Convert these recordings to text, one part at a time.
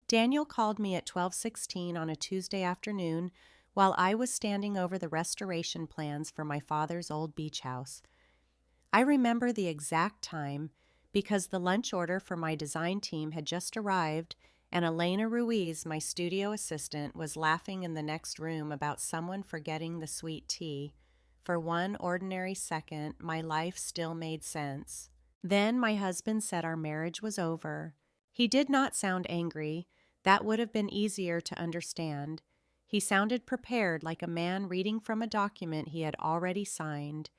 Daniel called me at 12:16 on a Tuesday afternoon while I was standing over the restoration plans for my father's old beach house. I remember the exact time because the lunch order for my design team had just arrived and Elena Ruiz, my studio assistant, was laughing in the next room about someone forgetting the sweet tea. For one ordinary second, my life still made sense. Then my husband said our marriage was over. He did not sound angry. That would have been easier to understand. He sounded prepared, like a man reading from a document he had already signed.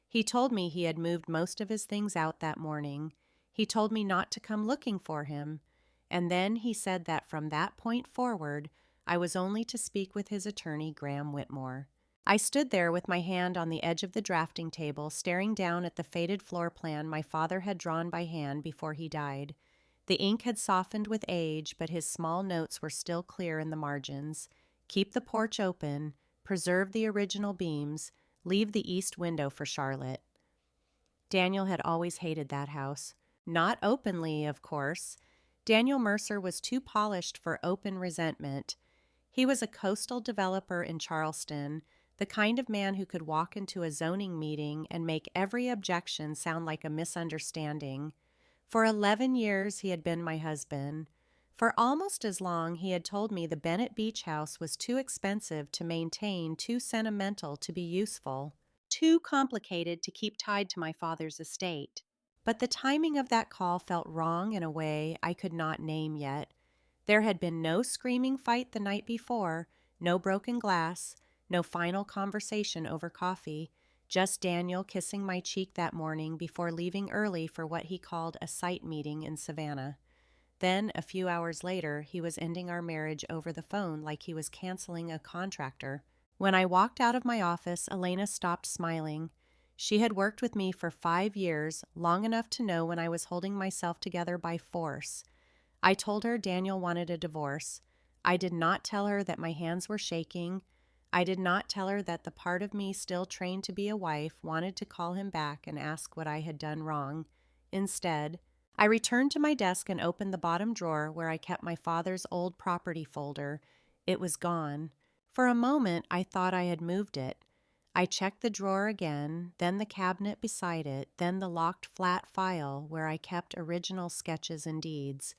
He told me he had moved most of his things out that morning. He told me not to come looking for him. And then he said that from that point forward, I was only to speak with his attorney, Graham Whitmore. I stood there with my hand on the edge of the drafting table, staring down at the faded floor plan my father had drawn by hand before he died. The ink had softened with age, but his small notes were still clear in the margins. Keep the porch open, preserve the original beams, leave the east window for Charlotte. Daniel had always hated that house. Not openly, of course. Daniel Mercer was too polished for open resentment. He was a coastal developer in Charleston, the kind of man who could walk into a zoning meeting and make every objection sound like a misunderstanding. For 11 years he had been my husband. For almost as long he had told me the Bennett Beach House was too expensive to maintain, too sentimental to be useful, too complicated to keep tied to my father's estate. But the timing of that call felt wrong in a way I could not name yet. There had been no screaming fight the night before, no broken glass, no final conversation over coffee, just Daniel kissing my cheek that morning before leaving early for what he called a site meeting in Savannah. Then, a few hours later, he was ending our marriage over the phone like he was canceling a contractor. When I walked out of my office, Elena stopped smiling. She had worked with me for 5 years, long enough to know when I was holding myself together by force. I told her Daniel wanted a divorce. I did not tell her that my hands were shaking. I did not tell her that the part of me still trained to be a wife wanted to call him back and ask what I had done wrong. Instead, I returned to my desk and opened the bottom drawer where I kept my father's old property folder. It was gone. For a moment, I thought I had moved it. I checked the drawer again, then the cabinet beside it, then the locked flat file where I kept original sketches and deeds.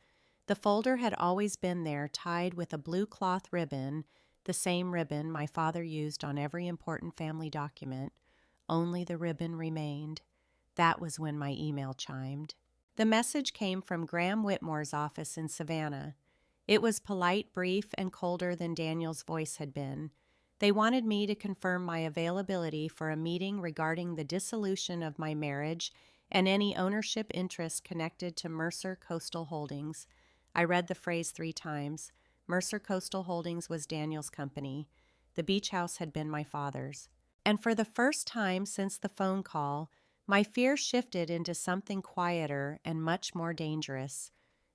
The folder had always been there, tied with a blue cloth ribbon, the same ribbon my father used on every important family document. Only the ribbon remained. That was when my email chimed. The message came from Graham Whitmore's office in Savannah. It was polite, brief, and colder than Daniel's voice had been. They wanted me to confirm my availability for a meeting regarding the dissolution of my marriage and any ownership interest connected to Mercer Coastal Holdings. I read the phrase 3 times. Mercer Coastal Holdings was Daniel's company. The beach house had been my father's. And for the first time since the phone call, my fear shifted into something quieter and much more dangerous.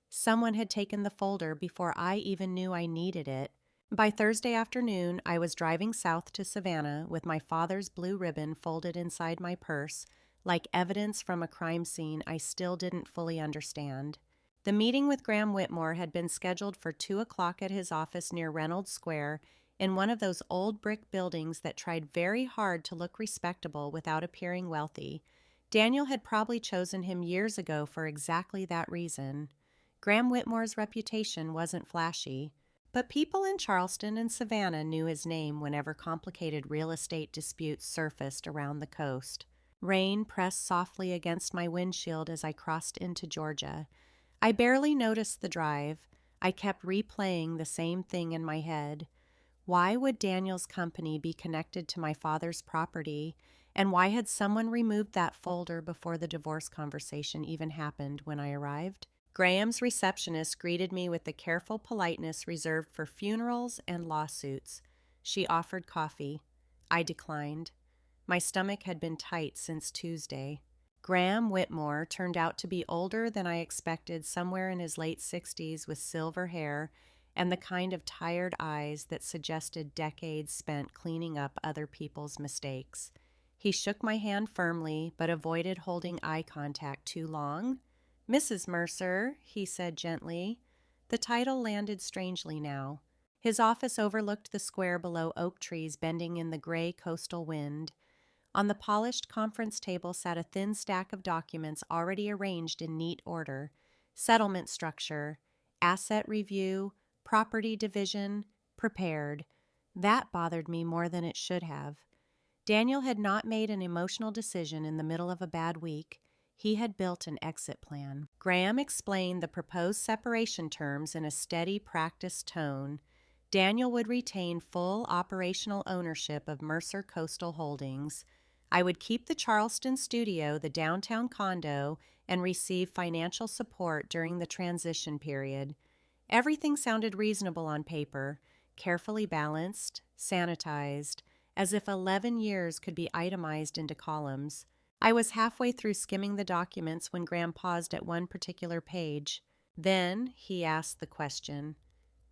Someone had taken the folder before I even knew I needed it. By Thursday afternoon, I was driving south to Savannah with my father's blue ribbon folded inside my purse, like evidence from a crime scene I still didn't fully understand. The meeting with Graham Whitmore had been scheduled for 2 o'clock at his office near Reynolds Square, in one of those old brick buildings that tried very hard to look respectable without appearing wealthy. Daniel had probably chosen him years ago for exactly that reason. Graham Whitmore's reputation wasn't flashy, but people in Charleston and Savannah knew his name whenever complicated real estate disputes surfaced around the coast. Rain pressed softly against my windshield as I crossed into Georgia. I barely noticed the drive. I kept replaying the same thing in my head. Why would Daniel's company be connected to my father's property, and why had someone removed that folder before the divorce conversation even happened when I arrived? Graham's receptionist greeted me with the careful politeness reserved for funerals and lawsuits. She offered coffee. I declined. My stomach had been tight since Tuesday. Graham Whitmore turned out to be older than I expected, somewhere in his late 60s, with silver hair and the kind of tired eyes that suggested decades spent cleaning up other people's mistakes. He shook my hand firmly, but avoided holding eye contact too long. "Mrs. Mercer," he said gently. The title landed strangely now. His office overlooked the square below oak trees bending in the gray coastal wind. On the polished conference table sat a thin stack of documents already arranged in neat order: settlement structure, asset review, property division, prepared. That bothered me more than it should have. Daniel had not made an emotional decision in the middle of a bad week. He had built an exit plan. Graham explained the proposed separation terms in a steady, practiced tone. Daniel would retain full operational ownership of Mercer Coastal Holdings. I would keep the Charleston studio, the downtown condo, and receive financial support during the transition period. Everything sounded reasonable on paper, carefully balanced, sanitized, as if 11 years could be itemized into columns. I was halfway through skimming the documents when Graham paused at one particular page. Then he asked the question,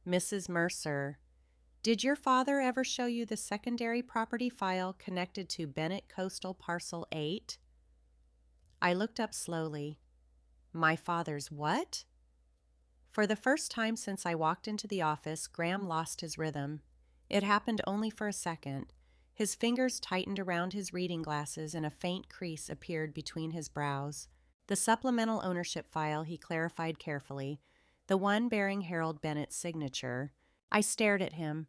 "Mrs. Mercer, did your father ever show you the secondary property file connected to Bennett Coastal Parcel 8? I looked up slowly. My father's what? For the first time since I walked into the office, Graham lost his rhythm. It happened only for a second. His fingers tightened around his reading glasses and a faint crease appeared between his brows. The supplemental ownership file, he clarified carefully, the one bearing Harold Bennett's signature. I stared at him.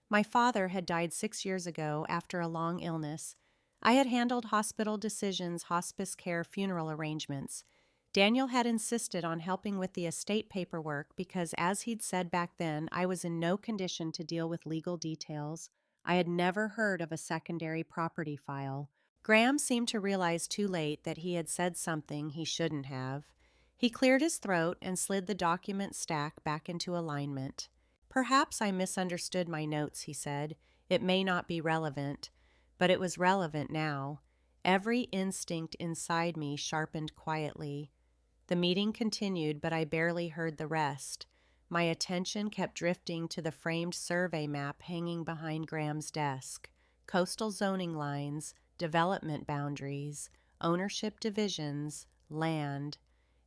My father had died 6 years ago after a long illness. I had handled hospital decisions, hospice care, funeral arrangements. Daniel had insisted on helping with the estate paperwork because, as he'd said back then, I was in no condition to deal with legal details. I had never heard of a secondary property file. Graham seemed to realize too late that he had said something he shouldn't have. He cleared his throat and slid the document stack back into alignment. "Perhaps I misunderstood my notes," he said. "It may not be relevant." But it was relevant now. Every instinct inside me sharpened quietly. The meeting continued, but I barely heard the rest. My attention kept drifting to the framed survey map hanging behind Graham's desk. Coastal zoning lines, development boundaries, ownership divisions, land.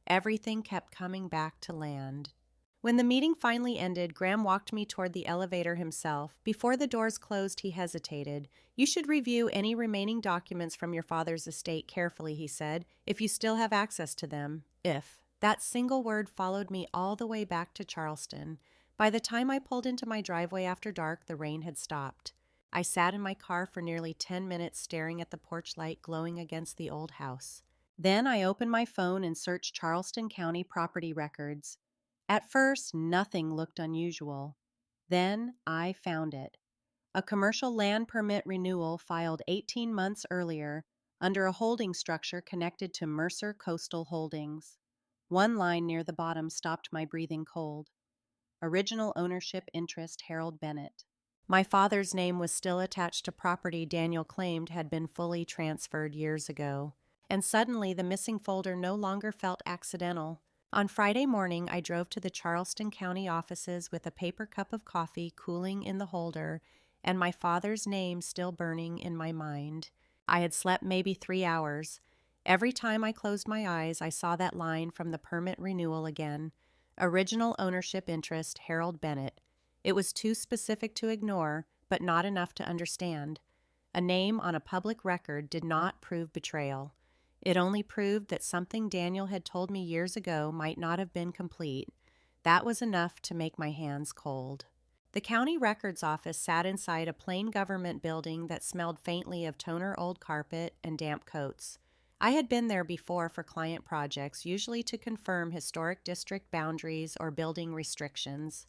Everything kept coming back to land. When the meeting finally ended, Graham walked me toward the elevator himself. Before the doors closed, he hesitated. "You should review any remaining documents from your father's estate carefully," he said, "if you still have access to them." If. That single word followed me all the way back to Charleston. By the time I pulled into my driveway after dark, the rain had stopped. I sat in my car for nearly 10 minutes staring at the porch light glowing against the old house. Then I opened my phone and searched Charleston County property records. At first, nothing looked unusual. Then I found it. A commercial land permit renewal filed 18 months earlier under a holding structure connected to Mercer Coastal Holdings. One line near the bottom stopped my breathing cold. Original ownership interest Harold Bennett. My father's name was still attached to property Daniel claimed had been fully transferred years ago. And suddenly the missing folder no longer felt accidental. On Friday morning, I drove to the Charleston County offices with a paper cup of coffee cooling in the holder and my father's name still burning in my mind. I had slept maybe 3 hours. Every time I closed my eyes, I saw that line from the permit renewal again. Original ownership interest, Harold Bennett. It was too specific to ignore, but not enough to understand. A name on a public record did not prove betrayal. It only proved that something Daniel had told me years ago might not have been complete. That was enough to make my hands cold. The county records office sat inside a plain government building that smelled faintly of toner old carpet and damp coats. I had been there before for client projects, usually to confirm historic district boundaries or building restrictions.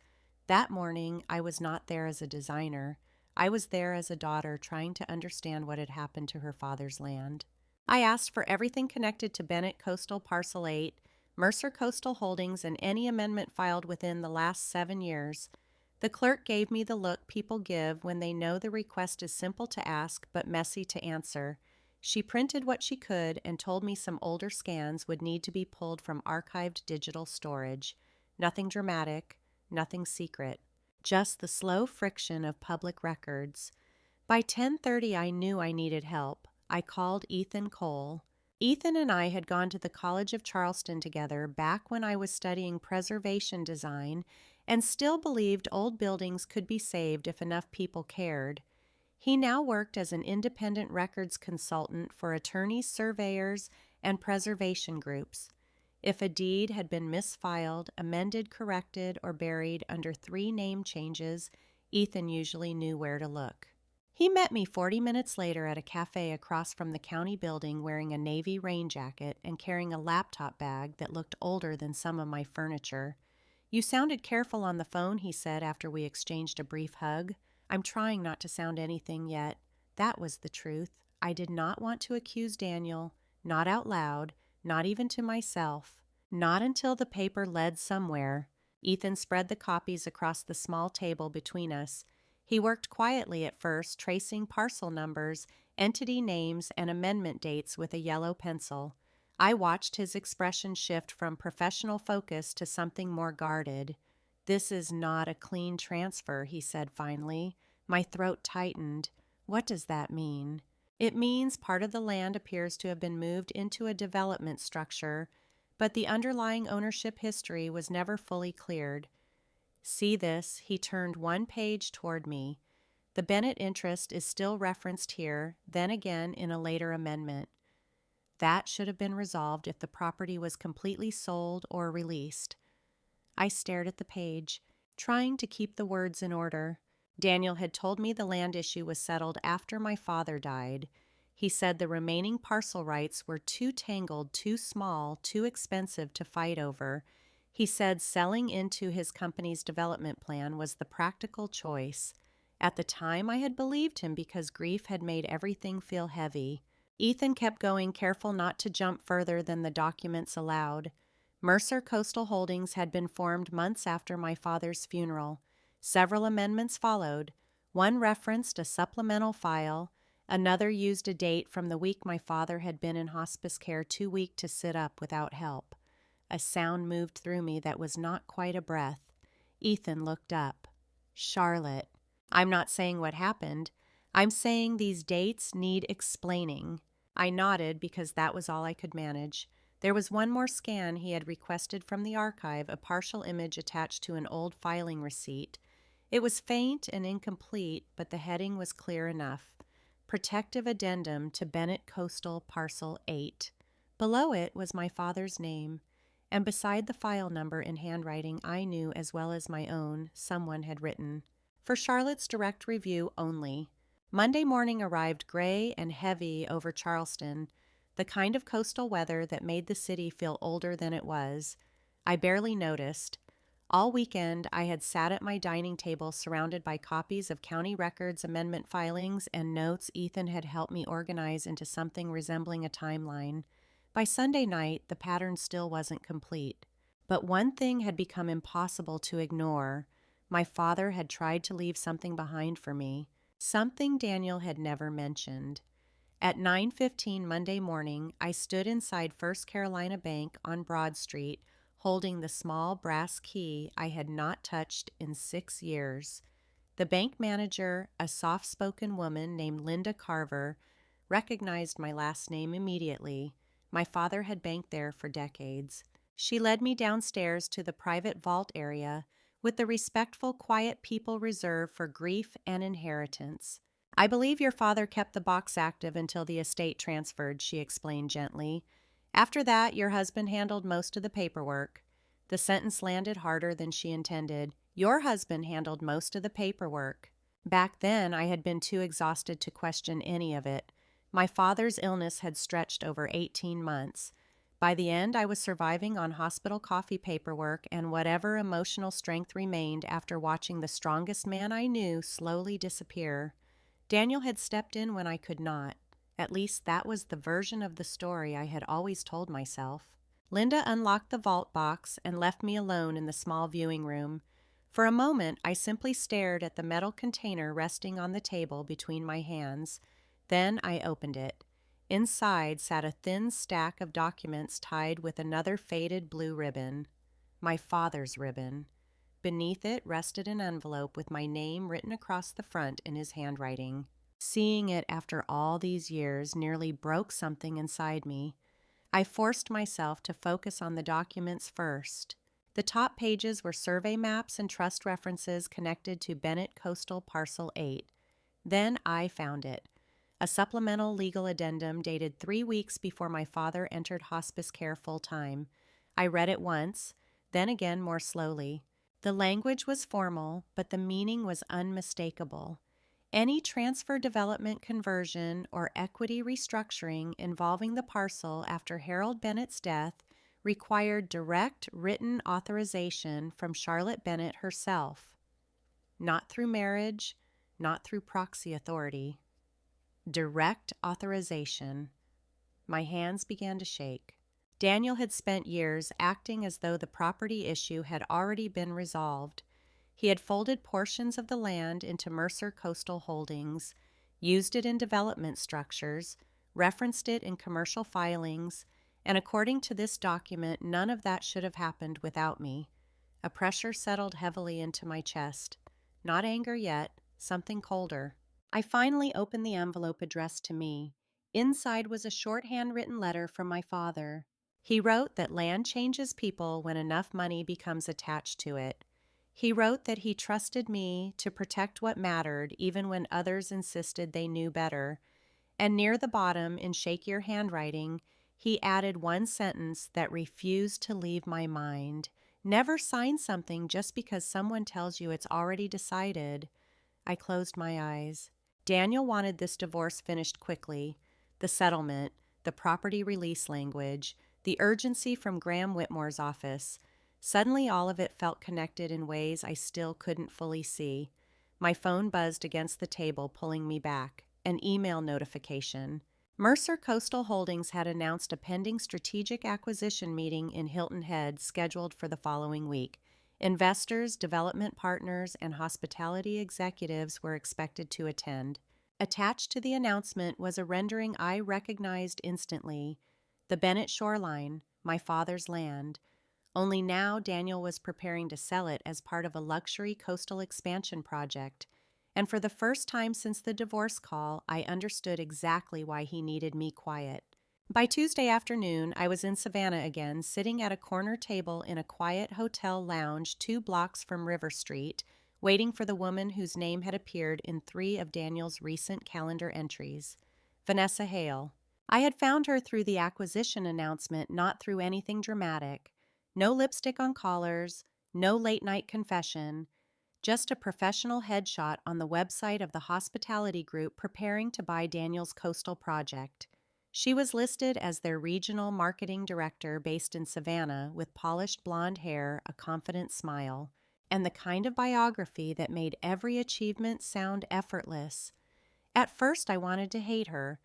That morning, I was not there as a designer. I was there as a daughter trying to understand what had happened to her father's land. I asked for everything connected to Bennett Coastal Parcel 8, Mercer Coastal Holdings, and any amendment filed within the last 7 years. The clerk gave me the look people give when they know the request is simple to ask but messy to answer. She printed what she could and told me some older scans would need to be pulled from archived digital storage. Nothing dramatic, nothing secret. Just the slow friction of public records. By 10:30 I knew I needed help. I called Ethan Cole. Ethan and I had gone to the College of Charleston together back when I was studying preservation design and still believed old buildings could be saved if enough people cared. He now worked as an independent records consultant for attorneys, surveyors, and preservation groups. If a deed had been misfiled, amended, corrected, or buried under 3 name changes, Ethan usually knew where to look. He met me 40 minutes later at a cafe across from the county building wearing a navy rain jacket and carrying a laptop bag that looked older than some of my furniture. "You sounded careful on the phone," he said after we exchanged a brief hug. "I'm trying not to sound anything yet." That was the truth. I did not want to accuse Daniel, not out loud, not even to myself. Not until the paper led somewhere. Ethan spread the copies across the small table between us. He worked quietly at first, tracing parcel numbers, entity names, and amendment dates with a yellow pencil. I watched his expression shift from professional focus to something more guarded. "This is not a clean transfer," he said finally. My throat tightened. "What does that mean?" "It means part of the land appears to have been moved into a development structure, but the underlying ownership history was never fully cleared. See this?" He turned one page toward me. "The Bennett interest is still referenced here, then again in a later amendment. That should have been resolved if the property was completely sold or released." I stared at the page, trying to keep the words in order. Daniel had told me the land issue was settled after my father died. He said the remaining parcel rights were too tangled, too small, too expensive to fight over. He said selling into his company's development plan was the practical choice. At the time, I had believed him because grief had made everything feel heavy. Ethan kept going, careful not to jump further than the documents allowed. Mercer Coastal Holdings had been formed months after my father's funeral. Several amendments followed. One referenced a supplemental file. Another used a date from the week my father had been in hospice care, too weak to sit up without help. A sound moved through me that was not quite a breath. Ethan looked up. "Charlotte, I'm not saying what happened. I'm saying these dates need explaining." I nodded because that was all I could manage. There was one more scan he had requested from the archive, a partial image attached to an old filing receipt. It was faint and incomplete, but the heading was clear enough. "Protective Addendum to Bennett Coastal Parcel 8. Below it was my father's name, and beside the file number in handwriting I knew as well as my own, someone had written, "For Charlotte's direct review only." Monday morning arrived gray and heavy over Charleston, the kind of coastal weather that made the city feel older than it was. I barely noticed. All weekend, I had sat at my dining table surrounded by copies of county records, amendment filings, and notes Ethan had helped me organize into something resembling a timeline. By Sunday night, the pattern still wasn't complete. But one thing had become impossible to ignore. My father had tried to leave something behind for me, something Daniel had never mentioned. At 9:15 Monday morning, I stood inside First Carolina Bank on Broad Street, holding the small brass key I had not touched in 6 years. The bank manager, a soft-spoken woman named Linda Carver, recognized my last name immediately. My father had banked there for decades. She led me downstairs to the private vault area with the respectful, quiet people reserved for grief and inheritance. "I believe your father kept the box active until the estate transferred," she explained gently. "After that, your husband handled most of the paperwork." The sentence landed harder than she intended. Your husband handled most of the paperwork. Back then, I had been too exhausted to question any of it. My father's illness had stretched over 18 months. By the end, I was surviving on hospital coffee paperwork and whatever emotional strength remained after watching the strongest man I knew slowly disappear. Daniel had stepped in when I could not. At least that was the version of the story I had always told myself. Linda unlocked the vault box and left me alone in the small viewing room. For a moment, I simply stared at the metal container resting on the table between my hands. Then I opened it. Inside sat a thin stack of documents tied with another faded blue ribbon. My father's ribbon. Beneath it rested an envelope with my name written across the front in his handwriting. Seeing it after all these years nearly broke something inside me. I forced myself to focus on the documents first. The top pages were survey maps and trust references connected to Bennett Coastal Parcel 8. Then I found it. A supplemental legal addendum dated 3 weeks before my father entered hospice care full-time. I read it once, then again more slowly. The language was formal, but the meaning was unmistakable. Any transfer development conversion or equity restructuring involving the parcel after Harold Bennett's death required direct written authorization from Charlotte Bennett herself. Not through marriage, not through proxy authority. Direct authorization. My hands began to shake. Daniel had spent years acting as though the property issue had already been resolved. He had folded portions of the land into Mercer Coastal Holdings, used it in development structures, referenced it in commercial filings, and according to this document, none of that should have happened without me. A pressure settled heavily into my chest. Not anger yet, something colder. I finally opened the envelope addressed to me. Inside was a short handwritten letter from my father. He wrote that land changes people when enough money becomes attached to it. He wrote that he trusted me to protect what mattered even when others insisted they knew better. And near the bottom, in shakier handwriting, he added one sentence that refused to leave my mind. Never sign something just because someone tells you it's already decided. I closed my eyes. Daniel wanted this divorce finished quickly. The settlement, the property release language, the urgency from Graham Whitmore's office. Suddenly all of it felt connected in ways I still couldn't fully see. My phone buzzed against the table, pulling me back. An email notification. Mercer Coastal Holdings had announced a pending strategic acquisition meeting in Hilton Head scheduled for the following week. Investors, development partners, and hospitality executives were expected to attend. Attached to the announcement was a rendering I recognized instantly: the Bennett shoreline, my father's land. Only now Daniel was preparing to sell it as part of a luxury coastal expansion project. And for the first time since the divorce call, I understood exactly why he needed me quiet. By Tuesday afternoon, I was in Savannah again, sitting at a corner table in a quiet hotel lounge 2 blocks from River Street, waiting for the woman whose name had appeared in 3 of Daniel's recent calendar entries, Vanessa Hale. I had found her through the acquisition announcement, not through anything dramatic. No lipstick on collars, no late-night confession, just a professional headshot on the website of the hospitality group preparing to buy Daniel's coastal project. She was listed as their regional marketing director based in Savannah, with polished blonde hair, a confident smile, and the kind of biography that made every achievement sound effortless. At first I wanted to hate her.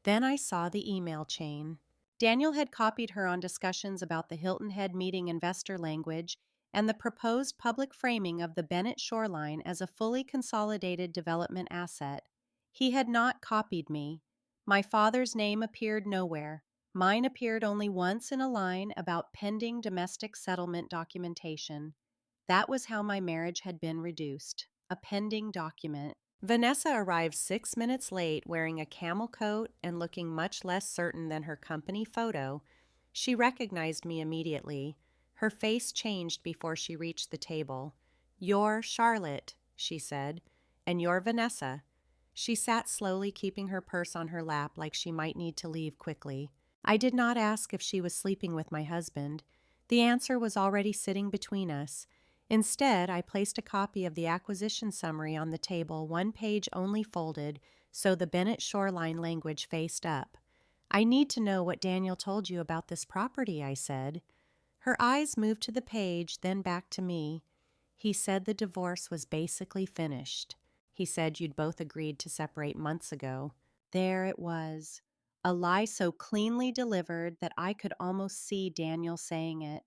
Then I saw the email chain. Daniel had copied her on discussions about the Hilton Head meeting investor language and the proposed public framing of the Bennett shoreline as a fully consolidated development asset. He had not copied me. My father's name appeared nowhere. Mine appeared only once in a line about pending domestic settlement documentation. That was how my marriage had been reduced: a pending document. Vanessa arrived 6 minutes late, wearing a camel coat and looking much less certain than her company photo. She recognized me immediately. Her face changed before she reached the table. "You're Charlotte," she said, "and you're Vanessa." She sat slowly, keeping her purse on her lap like she might need to leave quickly. I did not ask if she was sleeping with my husband. The answer was already sitting between us. Instead, I placed a copy of the acquisition summary on the table, 1 page only folded, so the Bennett shoreline language faced up. "I need to know what Daniel told you about this property," I said. Her eyes moved to the page, then back to me. "He said the divorce was basically finished. He said you'd both agreed to separate months ago." There it was. A lie so cleanly delivered that I could almost see Daniel saying it.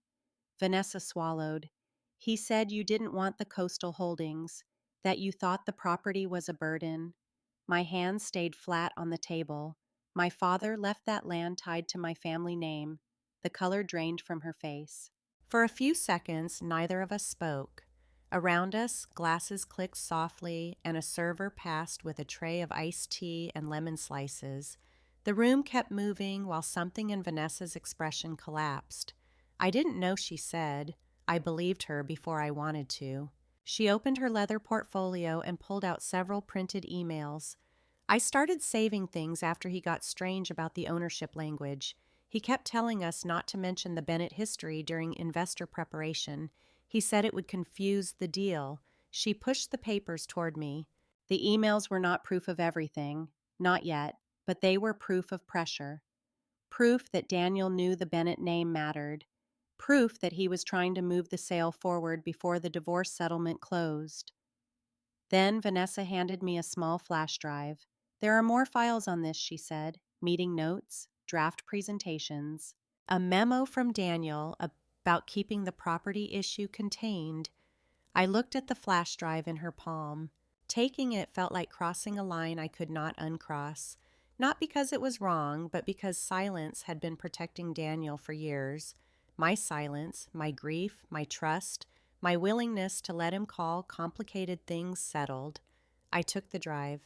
Vanessa swallowed. "He said you didn't want the coastal holdings, that you thought the property was a burden." My hands stayed flat on the table. "My father left that land tied to my family name." The color drained from her face. For a few seconds, neither of us spoke. Around us, glasses clicked softly, and a server passed with a tray of iced tea and lemon slices. The room kept moving while something in Vanessa's expression collapsed. I didn't know she said. I believed her before I wanted to. She opened her leather portfolio and pulled out several printed emails. I started saving things after he got strange about the ownership language. He kept telling us not to mention the Bennett history during investor preparation. He said it would confuse the deal. She pushed the papers toward me. The emails were not proof of everything. Not yet. But they were proof of pressure. Proof that Daniel knew the Bennett name mattered. Proof that he was trying to move the sale forward before the divorce settlement closed. Then Vanessa handed me a small flash drive. There are more files on this, she said. Meeting notes, draft presentations, a memo from Daniel about keeping the property issue contained. I looked at the flash drive in her palm. Taking it felt like crossing a line I could not uncross. Not because it was wrong, but because silence had been protecting Daniel for years. My silence, my grief, my trust, my willingness to let him call complicated things settled. I took the drive.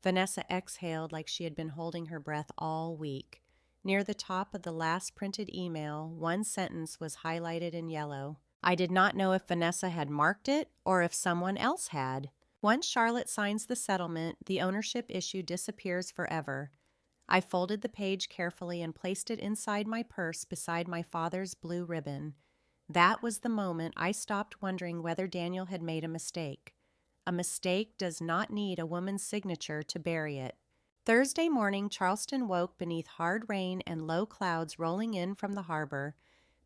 Vanessa exhaled like she had been holding her breath all week. Near the top of the last printed email, one sentence was highlighted in yellow. I did not know if Vanessa had marked it or if someone else had. Once Charlotte signs the settlement, the ownership issue disappears forever. I folded the page carefully and placed it inside my purse beside my father's blue ribbon. That was the moment I stopped wondering whether Daniel had made a mistake. A mistake does not need a woman's signature to bury it. Thursday morning, Charleston woke beneath hard rain and low clouds rolling in from the harbor.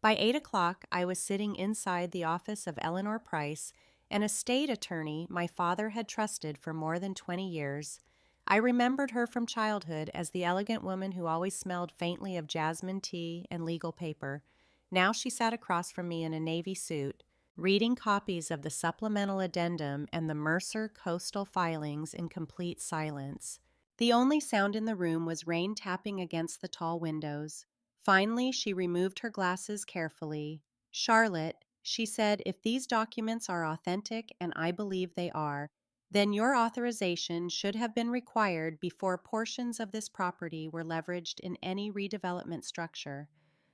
By 8 o'clock, I was sitting inside the office of Eleanor Price, an estate attorney my father had trusted for more than 20 years. I remembered her from childhood as the elegant woman who always smelled faintly of jasmine tea and legal paper. Now she sat across from me in a navy suit, reading copies of the supplemental addendum and the Mercer coastal filings in complete silence. The only sound in the room was rain tapping against the tall windows. Finally, she removed her glasses carefully. "Charlotte," she said, "if these documents are authentic, and I believe they are, then your authorization should have been required before portions of this property were leveraged in any redevelopment structure."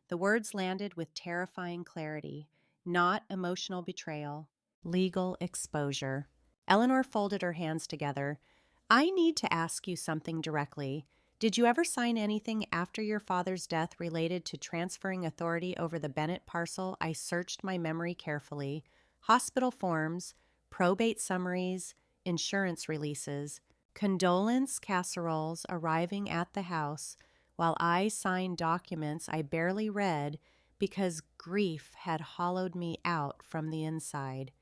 The words landed with terrifying clarity. Not emotional betrayal. Legal exposure. Eleanor folded her hands together. "I need to ask you something directly. Did you ever sign anything after your father's death related to transferring authority over the Bennett parcel?" I searched my memory carefully. Hospital forms, probate summaries, insurance releases, condolence casseroles arriving at the house, while I signed documents I barely read because grief had hollowed me out from the inside.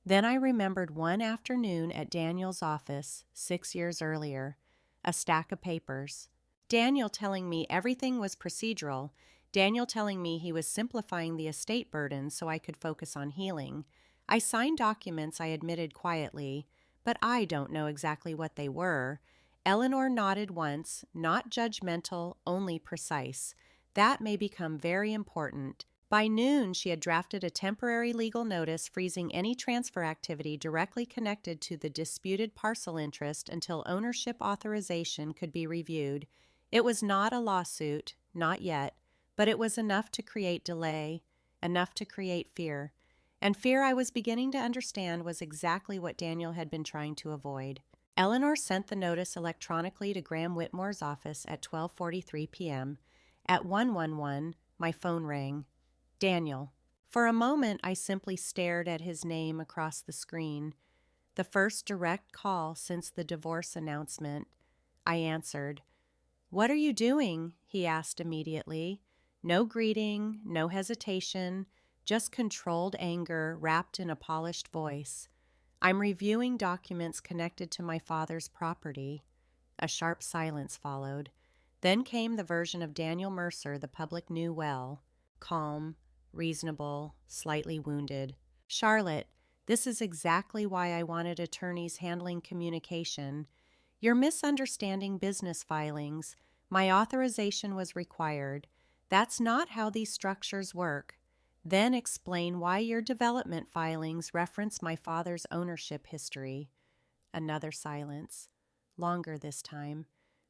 Then I remembered one afternoon at Daniel's office 6 years earlier. A stack of papers. Daniel telling me everything was procedural. Daniel telling me he was simplifying the estate burden so I could focus on healing. I signed documents I admitted quietly, but I don't know exactly what they were. Eleanor nodded once, not judgmental, only precise. That may become very important. By noon, she had drafted a temporary legal notice freezing any transfer activity directly connected to the disputed parcel interest until ownership authorization could be reviewed. It was not a lawsuit, not yet, but it was enough to create delay, enough to create fear. And fear, I was beginning to understand, was exactly what Daniel had been trying to avoid. Eleanor sent the notice electronically to Graham Whitmore's office at 12:43 p.m. At 111, my phone rang. Daniel. For a moment, I simply stared at his name across the screen. The first direct call since the divorce announcement. I answered. "What are you doing?" he asked immediately. No greeting, no hesitation, just controlled anger wrapped in a polished voice. "I'm reviewing documents connected to my father's property." A sharp silence followed. Then came the version of Daniel Mercer the public knew well. Calm, reasonable, slightly wounded. "Charlotte, this is exactly why I wanted attorneys handling communication. You're misunderstanding business filings. My authorization was required. That's not how these structures work. Then explain why your development filings reference my father's ownership history." Another silence. Longer this time.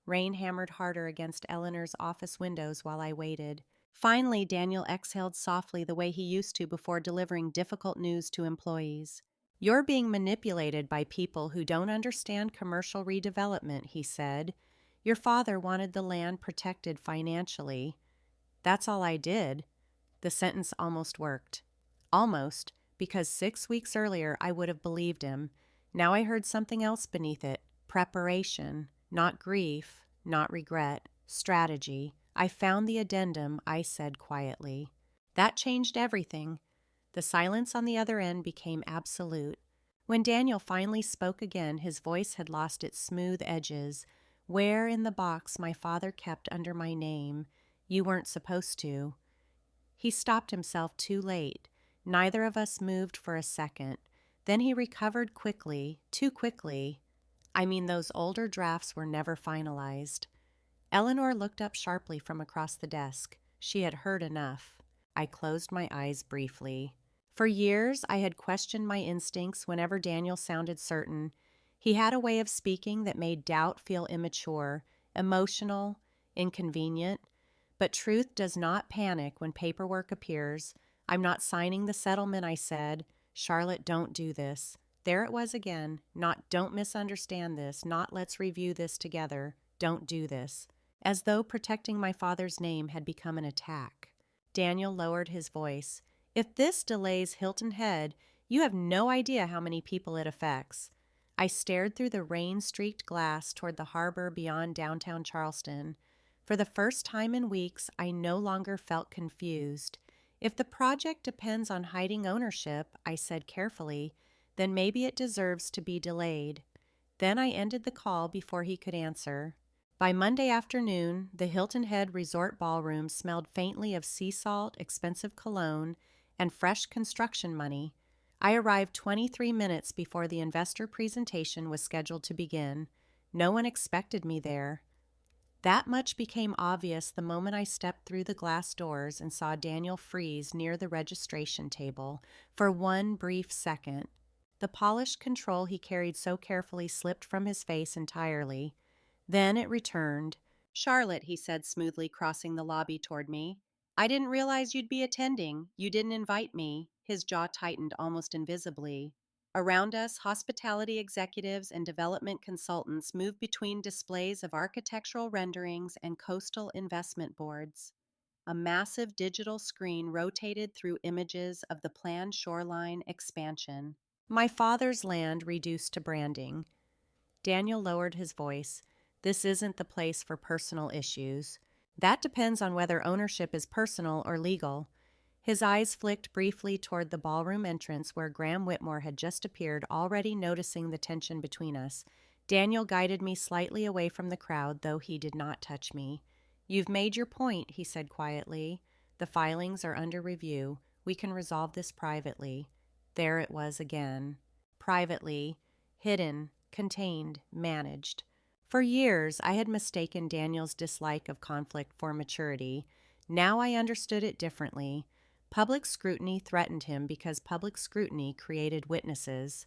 Rain hammered harder against Eleanor's office windows while I waited. Finally, Daniel exhaled softly the way he used to before delivering difficult news to employees. "You're being manipulated by people who don't understand commercial redevelopment," he said. "Your father wanted the land protected financially." "That's all I did." The sentence almost worked. Almost, because 6 weeks earlier I would have believed him. Now I heard something else beneath it. Preparation, not grief, not regret, strategy. "I found the addendum," I said quietly. That changed everything. The silence on the other end became absolute. When Daniel finally spoke again, his voice had lost its smooth edges. "Where in the box my father kept under my name? You weren't supposed to." He stopped himself too late. Neither of us moved for a second. Then he recovered quickly, too quickly. "I mean, those older drafts were never finalized." Eleanor looked up sharply from across the desk. She had heard enough. I closed my eyes briefly. For years, I had questioned my instincts whenever Daniel sounded certain. He had a way of speaking that made doubt feel immature, emotional, inconvenient. But truth does not panic when paperwork appears. "I'm not signing the settlement," I said. "Charlotte, don't do this." There it was again. Not "don't misunderstand this," not "let's review this together." "Don't do this." As though protecting my father's name had become an attack. Daniel lowered his voice. "If this delays Hilton Head, you have no idea how many people it affects." I stared through the rain-streaked glass toward the harbor beyond downtown Charleston. For the first time in weeks, I no longer felt confused. "If the project depends on hiding ownership," I said carefully, "then maybe it deserves to be delayed." Then I ended the call before he could answer. By Monday afternoon, the Hilton Head Resort Ballroom smelled faintly of sea salt, expensive cologne, and fresh construction money. I arrived 23 minutes before the investor presentation was scheduled to begin. No one expected me there. That much became obvious the moment I stepped through the glass doors and saw Daniel freeze near the registration table for one brief second. The polished control he carried so carefully slipped from his face entirely. Then it returned. "Charlotte," he said smoothly, crossing the lobby toward me. "I didn't realize you'd be attending. You didn't invite me." His jaw tightened almost invisibly. Around us, hospitality executives and development consultants moved between displays of architectural renderings and coastal investment boards. A massive digital screen rotated through images of the planned shoreline expansion. My father's land reduced to branding. Daniel lowered his voice. "This isn't the place for personal issues. That depends on whether ownership is personal or legal." His eyes flicked briefly toward the ballroom entrance where Graham Whitmore had just appeared, already noticing the tension between us. Daniel guided me slightly away from the crowd, though he did not touch me. "You've made your point," he said quietly. "The filings are under review. We can resolve this privately." There it was again. Privately, hidden, contained, managed. For years, I had mistaken Daniel's dislike of conflict for maturity. Now I understood it differently. Public scrutiny threatened him because public scrutiny created witnesses.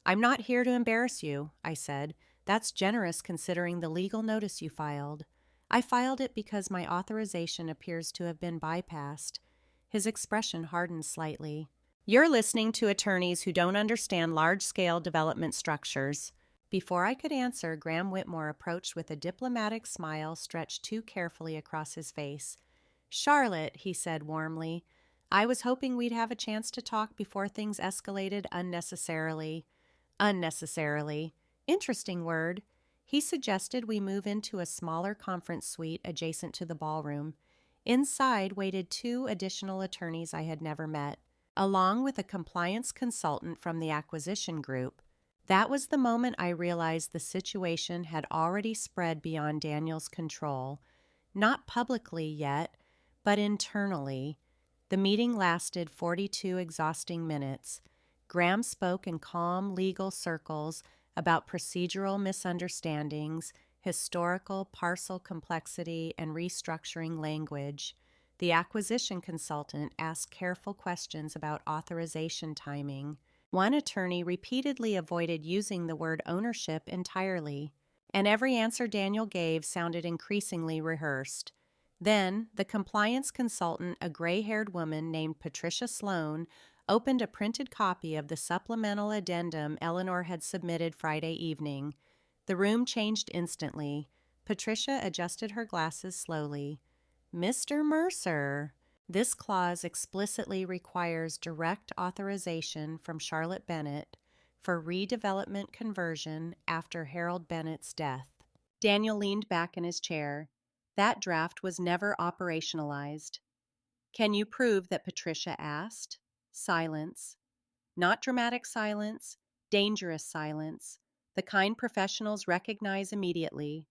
"I'm not here to embarrass you," I said. "That's generous considering the legal notice you filed." "I filed it because my authorization appears to have been bypassed." His expression hardened slightly. "You're listening to attorneys who don't understand large-scale development structures." Before I could answer, Graham Whitmore approached with a diplomatic smile stretched too carefully across his face. "Charlotte," he said warmly, "I was hoping we'd have a chance to talk before things escalated unnecessarily." Unnecessarily. Interesting word. He suggested we move into a smaller conference suite adjacent to the ballroom. Inside waited 2 additional attorneys I had never met, along with a compliance consultant from the acquisition group. That was the moment I realized the situation had already spread beyond Daniel's control. Not publicly yet, but internally. The meeting lasted 42 exhausting minutes. Graham spoke in calm legal circles about procedural misunderstandings, historical parcel complexity, and restructuring language. The acquisition consultant asked careful questions about authorization timing. One attorney repeatedly avoided using the word ownership entirely. and every answer Daniel gave sounded increasingly rehearsed. Then, the compliance consultant, a gray-haired woman named Patricia Sloan, opened a printed copy of the supplemental addendum Eleanor had submitted Friday evening. The room changed instantly. Patricia adjusted her glasses slowly. "Mr. Mercer, this clause explicitly requires direct authorization from Charlotte Bennett for redevelopment conversion after Harold Bennett's death." Daniel leaned back in his chair. That draft was never operationalized. "Can you prove that?" Patricia asked. Silence. Not dramatic silence, dangerous silence, the kind professionals recognize immediately.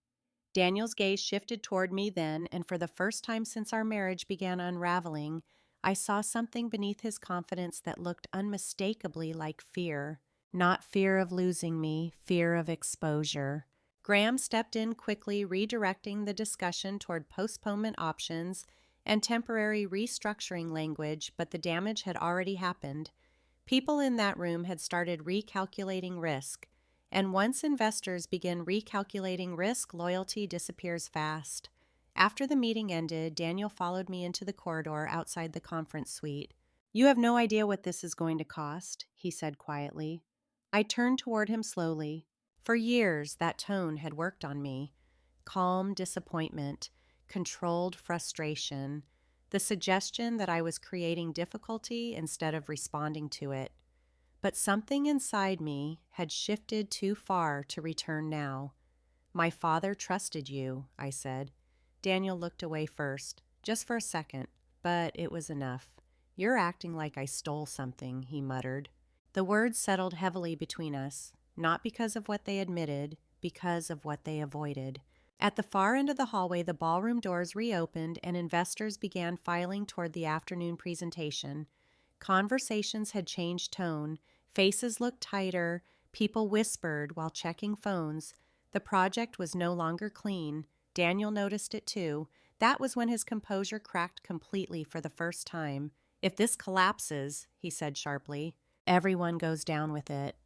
Daniel's gaze shifted toward me then, and for the first time since our marriage began unraveling, I saw something beneath his confidence that looked unmistakably like fear. Not fear of losing me, fear of exposure. Graham stepped in quickly, redirecting the discussion toward postponement options and temporary restructuring language, but the damage had already happened. People in that room had started recalculating risk, and once investors begin recalculating risk, loyalty disappears fast. After the meeting ended, Daniel followed me into the corridor outside the conference suite. "You have no idea what this is going to cost," he said quietly. I turned toward him slowly. For years, that tone had worked on me. Calm disappointment, controlled frustration, the suggestion that I was creating difficulty instead of responding to it. But something inside me had shifted too far to return now. "My father trusted you," I said. Daniel looked away first, just for a second, but it was enough. "You're acting like I stole something," he muttered. The words settled heavily between us, not because of what they admitted, because of what they avoided. At the far end of the hallway, the ballroom doors reopened and investors began filing toward the afternoon presentation. Conversations had changed tone, faces looked tighter, people whispered while checking phones. The project was no longer clean. Daniel noticed it too. That was when his composure cracked completely for the first time. "If this collapses," he said sharply, "everyone goes down with it."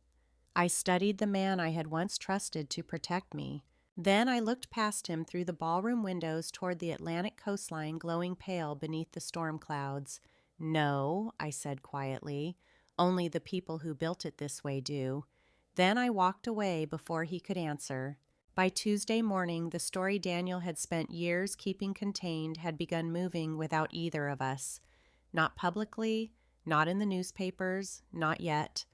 I studied the man I had once trusted to protect me. Then I looked past him through the ballroom windows toward the Atlantic coastline glowing pale beneath the storm clouds. "No," I said quietly, "only the people who built it this way do." Then I walked away before he could answer. By Tuesday morning, the story Daniel had spent years keeping contained had begun moving without either of us. Not publicly, not in the newspapers, not yet.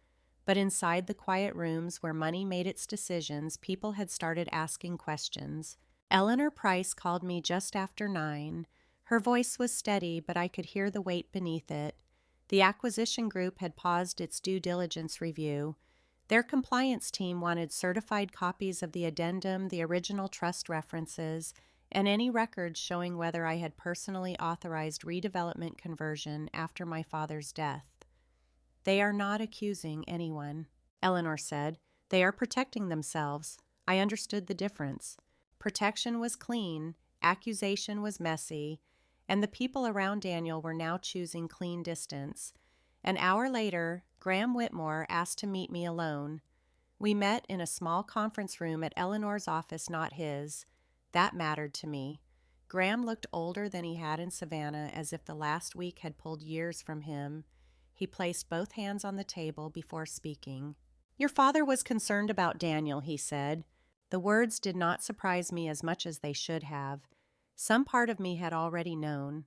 But inside the quiet rooms where money made its decisions, people had started asking questions. Eleanor Price called me just after 9. Her voice was steady, but I could hear the weight beneath it. The acquisition group had paused its due diligence review. Their compliance team wanted certified copies of the addendum, the original trust references, and any records showing whether I had personally authorized redevelopment conversion after my father's death. "They are not accusing anyone," Eleanor said. "They are protecting themselves." I understood the difference. Protection was clean, accusation was messy, and the people around Daniel were now choosing clean distance. An hour later, Graham Whitmore asked to meet me alone. We met in a small conference room at Eleanor's office, not his. That mattered to me. Graham looked older than he had in Savannah, as if the last week had pulled years from him. He placed both hands on the table before speaking. "Your father was concerned about Daniel," he said. The words did not surprise me as much as they should have. Some part of me had already known.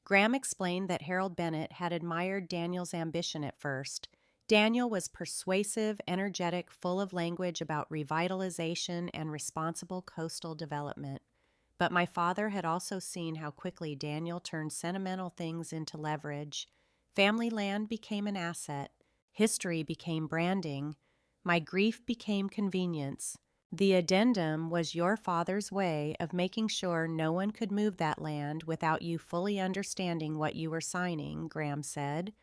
Graham explained that Harold Bennett had admired Daniel's ambition at first. Daniel was persuasive, energetic, full of language about revitalization and responsible coastal development. But my father had also seen how quickly Daniel turned sentimental things into leverage. Family land became an asset. History became branding. My grief became convenience. The addendum was your father's way of making sure no one could move that land without you fully understanding what you were signing, Graham said.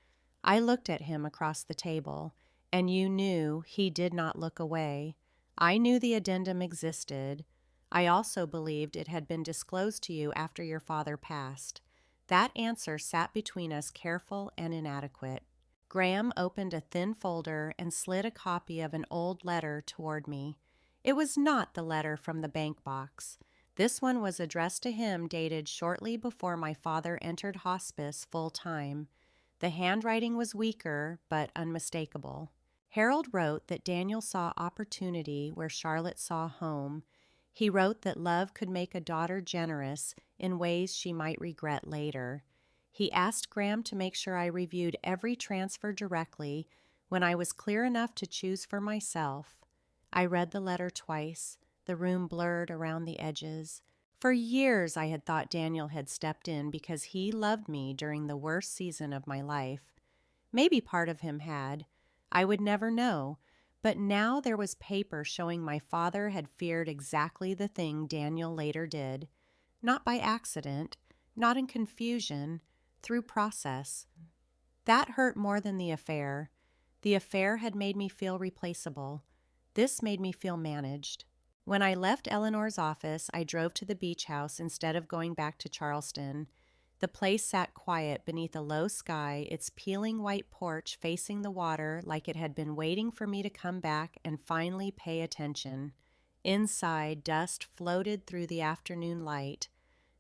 I looked at him across the table, and you knew he did not look away. I knew the addendum existed. I also believed it had been disclosed to you after your father passed. That answer sat between us, careful and inadequate. Graham opened a thin folder and slid a copy of an old letter toward me. It was not the letter from the bank box. This one was addressed to him, dated shortly before my father entered hospice full time. The handwriting was weaker, but unmistakable. Harold wrote that Daniel saw opportunity where Charlotte saw home. He wrote that love could make a daughter generous in ways she might regret later. He asked Graham to make sure I reviewed every transfer directly when I was clear enough to choose for myself. I read the letter twice, the room blurred around the edges. For years I had thought Daniel had stepped in because he loved me during the worst season of my life. Maybe part of him had. I would never know. But now there was paper showing my father had feared exactly the thing Daniel later did. Not by accident, not in confusion, through process. That hurt more than the affair. The affair had made me feel replaceable. This made me feel managed. When I left Eleanor's office, I drove to the beach house instead of going back to Charleston. The place sat quiet beneath a low sky, its peeling white porch facing the water like it had been waiting for me to come back and finally pay attention. Inside, dust floated through the afternoon light.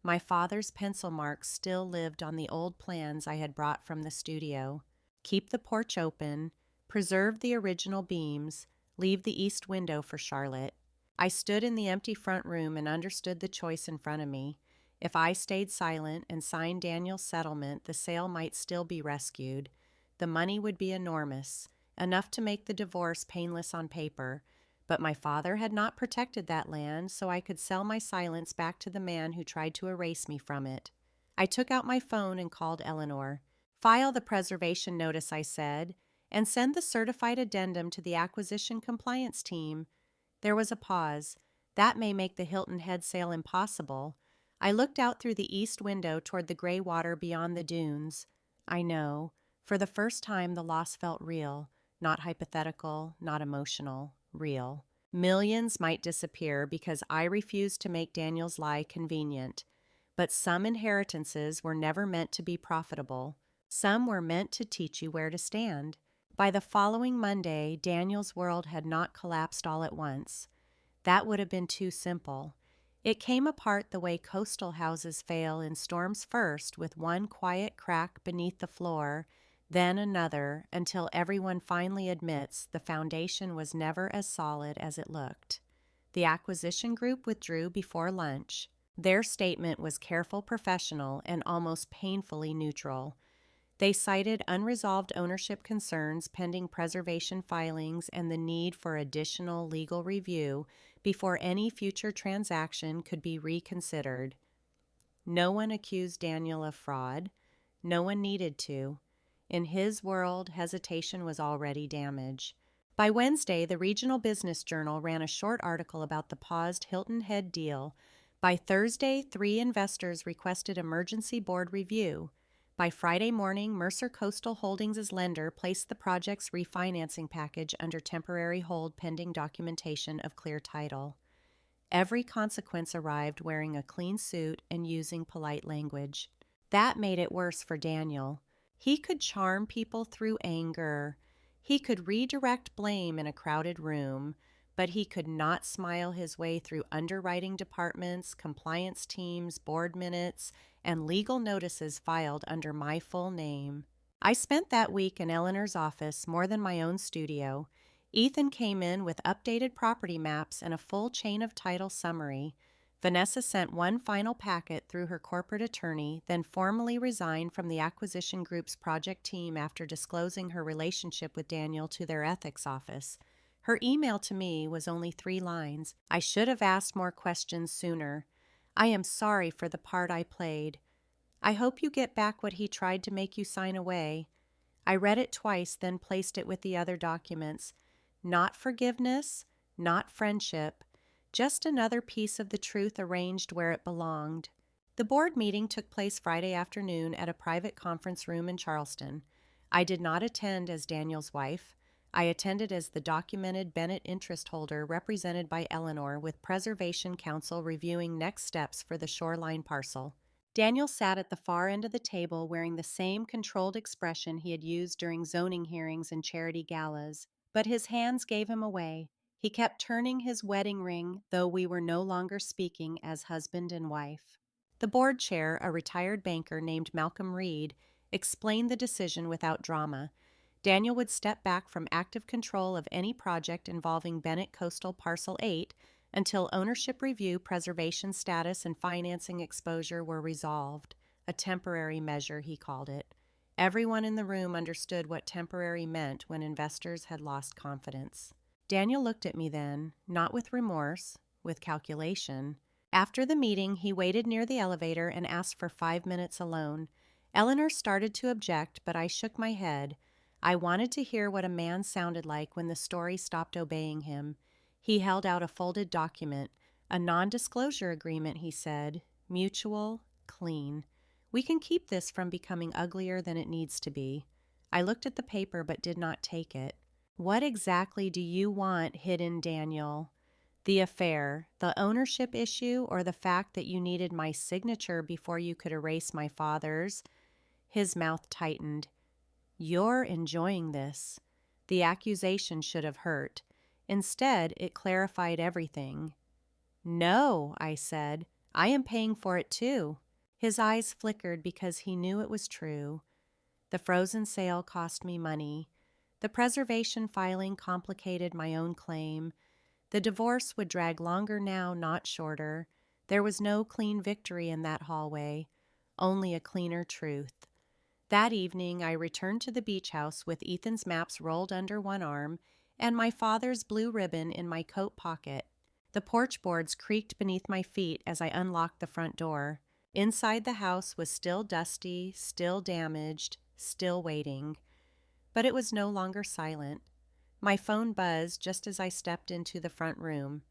My father's pencil marks still lived on the old plans I had brought from the studio. Keep the porch open, preserve the original beams, leave the east window for Charlotte. I stood in the empty front room and understood the choice in front of me. If I stayed silent and signed Daniel's settlement, the sale might still be rescued. The money would be enormous, enough to make the divorce painless on paper. But my father had not protected that land, so I could sell my silence back to the man who tried to erase me from it. I took out my phone and called Eleanor. "File the preservation notice," I said, "and send the certified addendum to the acquisition compliance team." There was a pause. That may make the Hilton Head sale impossible. I looked out through the east window toward the gray water beyond the dunes. I know. For the first time, the loss felt real. Not hypothetical, not emotional. Real. Millions might disappear because I refused to make Daniel's lie convenient. But some inheritances were never meant to be profitable. Some were meant to teach you where to stand. By the following Monday, Daniel's world had not collapsed all at once. That would have been too simple. It came apart the way coastal houses fail in storms, first with one quiet crack beneath the floor, then another, until everyone finally admits the foundation was never as solid as it looked. The acquisition group withdrew before lunch. Their statement was careful, professional, and almost painfully neutral. They cited unresolved ownership concerns, pending preservation filings, and the need for additional legal review before any future transaction could be reconsidered. No one accused Daniel of fraud. No one needed to. In his world, hesitation was already damage. By Wednesday, the Regional Business Journal ran a short article about the paused Hilton Head deal. By Thursday, 3 investors requested emergency board review. By Friday morning, Mercer Coastal Holdings' lender placed the project's refinancing package under temporary hold pending documentation of clear title. Every consequence arrived wearing a clean suit and using polite language. That made it worse for Daniel. He could charm people through anger. He could redirect blame in a crowded room, but he could not smile his way through underwriting departments, compliance teams, board minutes, and legal notices filed under my full name. I spent that week in Eleanor's office more than my own studio. Ethan came in with updated property maps and a full chain of title summary. Vanessa sent one final packet through her corporate attorney, then formally resigned from the acquisition group's project team after disclosing her relationship with Daniel to their ethics office. Her email to me was only 3 lines. I should have asked more questions sooner. I am sorry for the part I played. I hope you get back what he tried to make you sign away. I read it twice, then placed it with the other documents. Not forgiveness, not friendship, just another piece of the truth arranged where it belonged. The board meeting took place Friday afternoon at a private conference room in Charleston. I did not attend as Daniel's wife. I attended as the documented Bennett interest holder represented by Eleanor, with Preservation Council reviewing next steps for the shoreline parcel. Daniel sat at the far end of the table wearing the same controlled expression he had used during zoning hearings and charity galas, but his hands gave him away. He kept turning his wedding ring, though we were no longer speaking as husband and wife. The board chair, a retired banker named Malcolm Reed, explained the decision without drama. Daniel would step back from active control of any project involving Bennett Coastal Parcel 8 until ownership review, preservation status, and financing exposure were resolved. A temporary measure, he called it. Everyone in the room understood what temporary meant when investors had lost confidence. Daniel looked at me then, not with remorse, with calculation. After the meeting, he waited near the elevator and asked for 5 minutes alone. Eleanor started to object, but I shook my head. I wanted to hear what a man sounded like when the story stopped obeying him. He held out a folded document. A non-disclosure agreement, he said. Mutual, clean. We can keep this from becoming uglier than it needs to be. I looked at the paper but did not take it. What exactly do you want hidden, Daniel? The affair, the ownership issue, or the fact that you needed my signature before you could erase my father's? His mouth tightened. You're enjoying this. The accusation should have hurt. Instead, it clarified everything. No, I said. I am paying for it too. His eyes flickered because he knew it was true. The frozen sale cost me money. The preservation filing complicated my own claim. The divorce would drag longer now, not shorter. There was no clean victory in that hallway, only a cleaner truth. That evening, I returned to the beach house with Ethan's maps rolled under one arm and my father's blue ribbon in my coat pocket. The porch boards creaked beneath my feet as I unlocked the front door. Inside the house was still dusty, still damaged, still waiting. But it was no longer silent. My phone buzzed just as I stepped into the front room.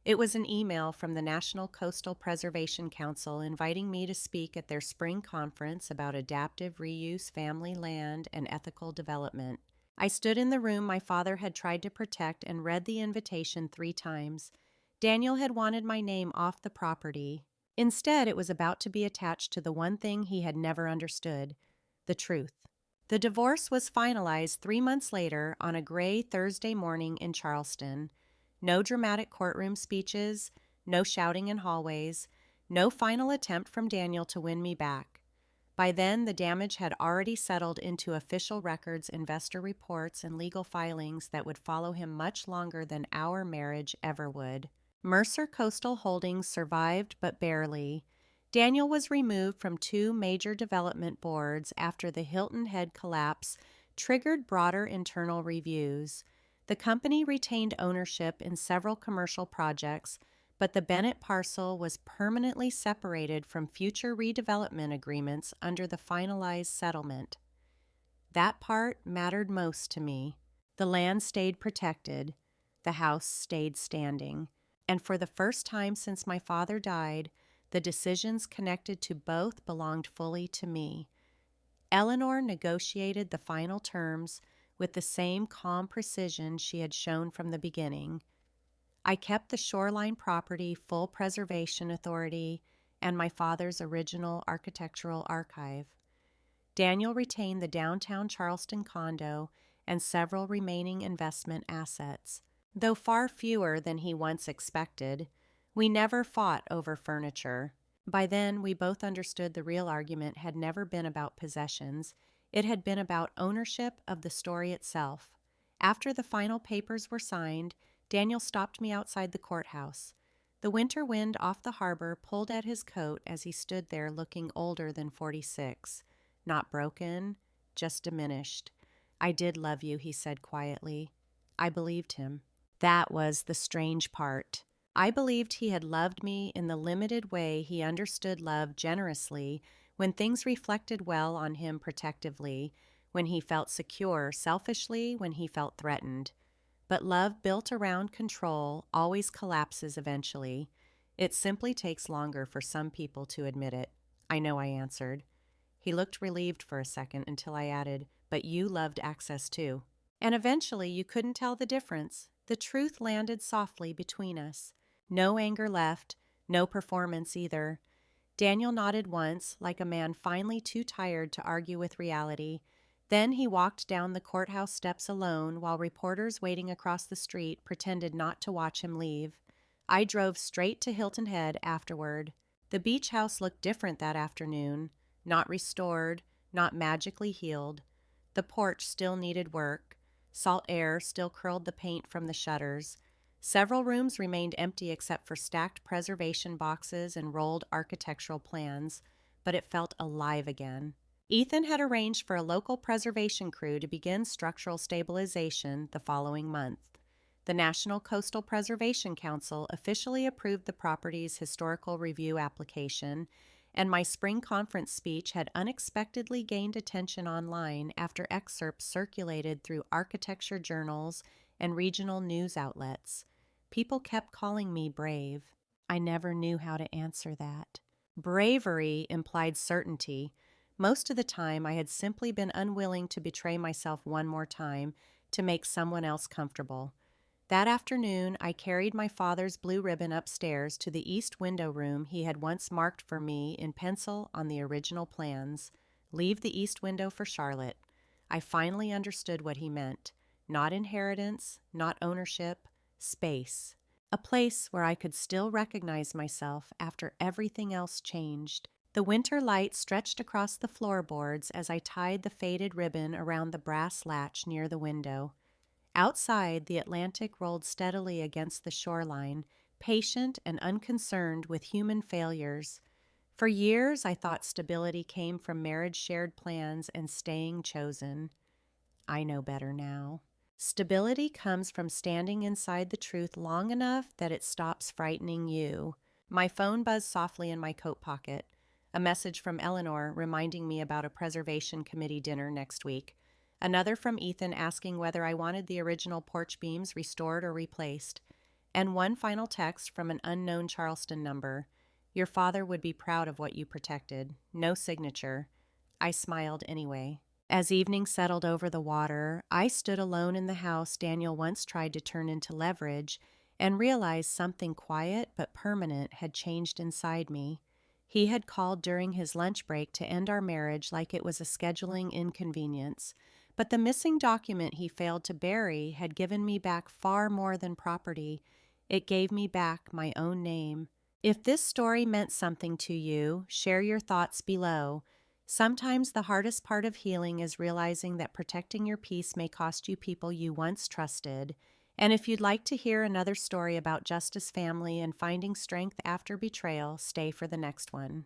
It was an email from the National Coastal Preservation Council inviting me to speak at their spring conference about adaptive reuse, family land, and ethical development. I stood in the room my father had tried to protect and read the invitation 3 times. Daniel had wanted my name off the property. Instead, it was about to be attached to the one thing he had never understood, the truth. The divorce was finalized 3 months later on a gray Thursday morning in Charleston. No dramatic courtroom speeches, no shouting in hallways, no final attempt from Daniel to win me back. By then, the damage had already settled into official records, investor reports, and legal filings that would follow him much longer than our marriage ever would. Mercer Coastal Holdings survived, but barely. Daniel was removed from 2 major development boards after the Hilton Head collapse triggered broader internal reviews. The company retained ownership in several commercial projects, but the Bennett parcel was permanently separated from future redevelopment agreements under the finalized settlement. That part mattered most to me. The land stayed protected. The house stayed standing. And for the first time since my father died, the decisions connected to both belonged fully to me. Eleanor negotiated the final terms with the same calm precision she had shown from the beginning. I kept the shoreline property full preservation authority and my father's original architectural archive. Daniel retained the downtown Charleston condo and several remaining investment assets. Though far fewer than he once expected, we never fought over furniture. By then, we both understood the real argument had never been about possessions. It had been about ownership of the story itself. After the final papers were signed, Daniel stopped me outside the courthouse. The winter wind off the harbor pulled at his coat as he stood there looking older than 46. Not broken, just diminished. I did love you, he said quietly. I believed him. That was the strange part. I believed he had loved me in the limited way he understood love generously, when things reflected well on him protectively, when he felt secure selfishly, when he felt threatened. But love built around control always collapses eventually. It simply takes longer for some people to admit it. I know, I answered. He looked relieved for a second until I added, but you loved access too. And eventually you couldn't tell the difference. The truth landed softly between us. No anger left, no performance either. Daniel nodded once, like a man finally too tired to argue with reality. Then he walked down the courthouse steps alone while reporters waiting across the street pretended not to watch him leave. I drove straight to Hilton Head afterward. The beach house looked different that afternoon, not restored, not magically healed. The porch still needed work. Salt air still curled the paint from the shutters. Several rooms remained empty except for stacked preservation boxes and rolled architectural plans, but it felt alive again. Ethan had arranged for a local preservation crew to begin structural stabilization the following month. The National Coastal Preservation Council officially approved the property's historical review application, and my spring conference speech had unexpectedly gained attention online after excerpts circulated through architecture journals and regional news outlets. People kept calling me brave. I never knew how to answer that. Bravery implied certainty. Most of the time, I had simply been unwilling to betray myself one more time to make someone else comfortable. That afternoon, I carried my father's blue ribbon upstairs to the east window room he had once marked for me in pencil on the original plans. Leave the east window for Charlotte. I finally understood what he meant. Not inheritance, not ownership, space. A place where I could still recognize myself after everything else changed. The winter light stretched across the floorboards as I tied the faded ribbon around the brass latch near the window. Outside, the Atlantic rolled steadily against the shoreline, patient and unconcerned with human failures. For years, I thought stability came from marriage-shared plans and staying chosen. I know better now. Stability comes from standing inside the truth long enough that it stops frightening you. My phone buzzed softly in my coat pocket. A message from Eleanor reminding me about a preservation committee dinner next week. Another from Ethan asking whether I wanted the original porch beams restored or replaced. And one final text from an unknown Charleston number. Your father would be proud of what you protected. No signature. I smiled anyway. As evening settled over the water, I stood alone in the house Daniel once tried to turn into leverage and realized something quiet but permanent had changed inside me. He had called during his lunch break to end our marriage like it was a scheduling inconvenience, but the missing document he failed to bury had given me back far more than property. It gave me back my own name. If this story meant something to you, share your thoughts below. Sometimes the hardest part of healing is realizing that protecting your peace may cost you people you once trusted. And if you'd like to hear another story about Justice family and finding strength after betrayal, stay for the next one.